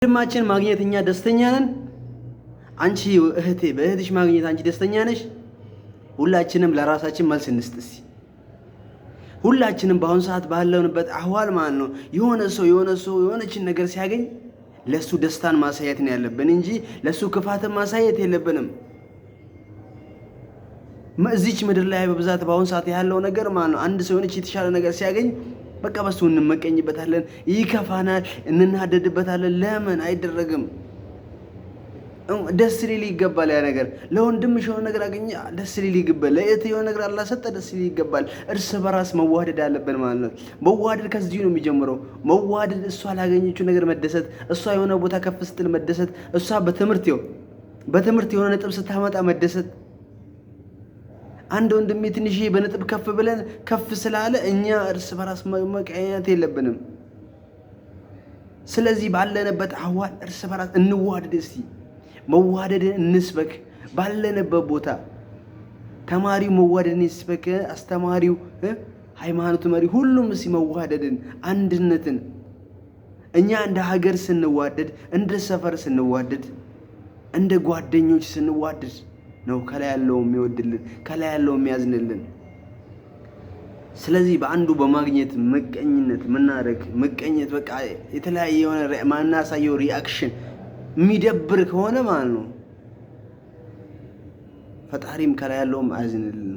ወንድማችን ማግኘት እኛ ደስተኛ ነን። አንቺ እህቴ በእህትሽ ማግኘት አንቺ ደስተኛ ነሽ? ሁላችንም ለራሳችን መልስ እንስጥ። ሁላችንም በአሁን ሰዓት ባለንበት አህዋል ማለት ነው የሆነ ሰው የሆነችን ነገር ሲያገኝ ለሱ ደስታን ማሳየት ነው ያለብን እንጂ ለሱ ክፋትን ማሳየት የለብንም። እዚች ምድር ላይ በብዛት በአሁን ሰዓት ያለው ነገር ማለት ነው አንድ ሰው የሆነች የተሻለ ነገር ሲያገኝ በቃ በሱ እንመቀኝበታለን፣ ይከፋናል፣ እንናደድበታለን። ለምን አይደረግም? ደስ ሊል ይገባል። ያ ነገር ለወንድምሽ የሆነ ነገር አገኘ ደስ ሊል ይገባል። ለእህት የሆነ ነገር አላህ ሰጠ ደስ ሊል ይገባል። እርስ በራስ መዋደድ አለብን ማለት ነው። መዋደድ ከዚህ ነው የሚጀምረው። መዋደድ እሷ ላገኘችው ነገር መደሰት፣ እሷ የሆነ ቦታ ከፍ ስትል መደሰት፣ እሷ በትምህርት የሆነ ነጥብ ስታመጣ መደሰት። አንድ ወንድሜ ትንሽ በነጥብ ከፍ ብለን ከፍ ስላለ እኛ እርስ በራስ መቀያየት የለብንም። ስለዚህ ባለንበት አህዋል እርስ በራስ እንዋደድ። እስቲ መዋደድን እንስበክ። ባለንበት ቦታ ተማሪው መዋደድን ይስበክ፣ አስተማሪው፣ ሃይማኖት መሪ፣ ሁሉም እስቲ መዋደድን፣ አንድነትን። እኛ እንደ ሀገር ስንዋደድ፣ እንደ ሰፈር ስንዋደድ፣ እንደ ጓደኞች ስንዋደድ ነው ከላይ ያለው የሚወድልን፣ ከላይ ያለው የሚያዝንልን። ስለዚህ በአንዱ በማግኘት መቀኝነት ምናረግ መቀኘት በቃ የተለያየ የሆነ ማናሳየው ሪአክሽን የሚደብር ከሆነ ማለት ነው ፈጣሪም ከላይ ያለውም አያዝንልን።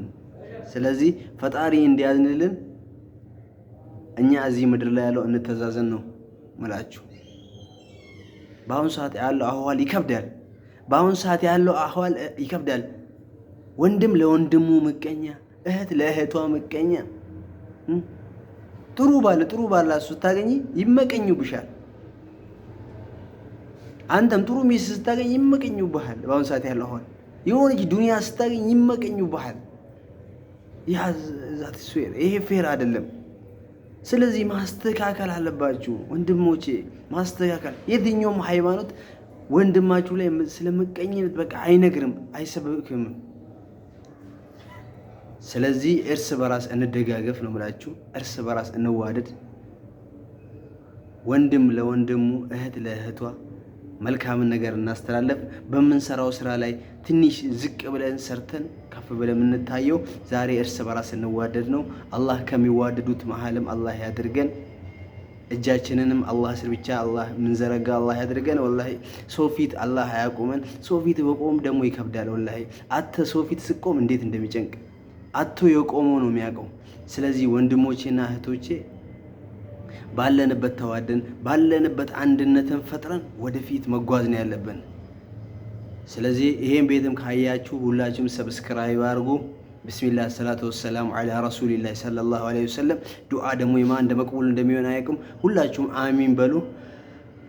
ስለዚህ ፈጣሪ እንዲያዝንልን እኛ እዚህ ምድር ላይ ያለው እንተዛዘን ነው መላችሁ። በአሁን ሰዓት ያለው አህዋል ይከብዳል። በአሁን ሰዓት ያለው አህዋል ይከብዳል። ወንድም ለወንድሙ ምቀኛ፣ እህት ለእህቷ ምቀኛ። ጥሩ ባለ ስታገኝ ይመቀኙብሻል። አንተም ጥሩ ሚስት ስታገኝ ይመቀኙብሃል። በአሁን ሰዓት ያለው አህዋል የሆነች ዱንያ ስታገኝ ይመቀኙብሃል። ይሄ ፌር አይደለም። ስለዚህ ማስተካከል አለባችሁ ወንድሞቼ፣ ማስተካከል። የትኛውም ሃይማኖት ወንድማችሁ ላይ ስለመቀኘት በቃ አይነግርም፣ አይሰብክም። ስለዚህ እርስ በራስ እንደጋገፍ ነው የምላችሁ። እርስ በራስ እንዋደድ። ወንድም ለወንድሙ፣ እህት ለእህቷ መልካምን ነገር እናስተላለፍ። በምንሰራው ስራ ላይ ትንሽ ዝቅ ብለን ሰርተን ከፍ ብለን የምንታየው ዛሬ እርስ በራስ እንዋደድ ነው። አላህ ከሚዋደዱት መሃልም አላህ ያድርገን። እጃችንንም አላህ ስር ብቻ አላህ ምንዘረጋ አላህ ያድርገን። ወላሂ ሰው ፊት አላህ አያቁመን። ሰው ፊት በቆም ደግሞ ይከብዳል። ወላሂ አተ ሰው ፊት ስቆም እንዴት እንደሚጨንቅ አቶ የቆመው ነው የሚያውቀው። ስለዚህ ወንድሞቼና እህቶቼ ባለንበት ተዋደን ባለንበት አንድነትን ፈጥረን ወደፊት መጓዝ ነው ያለብን። ስለዚህ ይሄን ቤትም ካያችሁ ሁላችሁም ሰብስክራይብ አድርጉ። ቢስሚላህ ሰላቱ ወሰላሙ ዐላ ረሱሊላህ ሰለላሁ ዐለይሂ ወሰለም። ዱዓ ደግሞ የማን እንደመቅቡል እንደሚሆን አያውቅም። ሁላችሁም አሚን በሉ።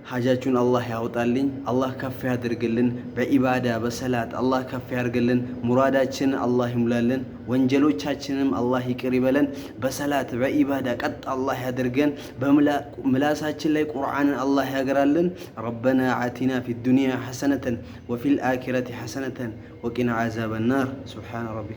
ሐጃችሁን አላህ ያውጣልኝ፣ አላህ ከፍ ያድርግልን። በኢባዳ በሰላት አላህ ከፍ ያድርግልን። ሙራዳችንን አላህ ይሙላልን። ወንጀሎቻችንም አላህ ይቅር ይበለን። በሰላት በኢባዳ ቀጥ አላህ ያድርገን። በምላሳችን ላይ ቁርአንን አላህ ያገራልን። ረበና አቲና ፊ ዱንያ ሐሰነተን ወፊል አኺረቲ ሐሰነተን ወቂና ዐዛበ ናር። ሱብሓነ ረቢ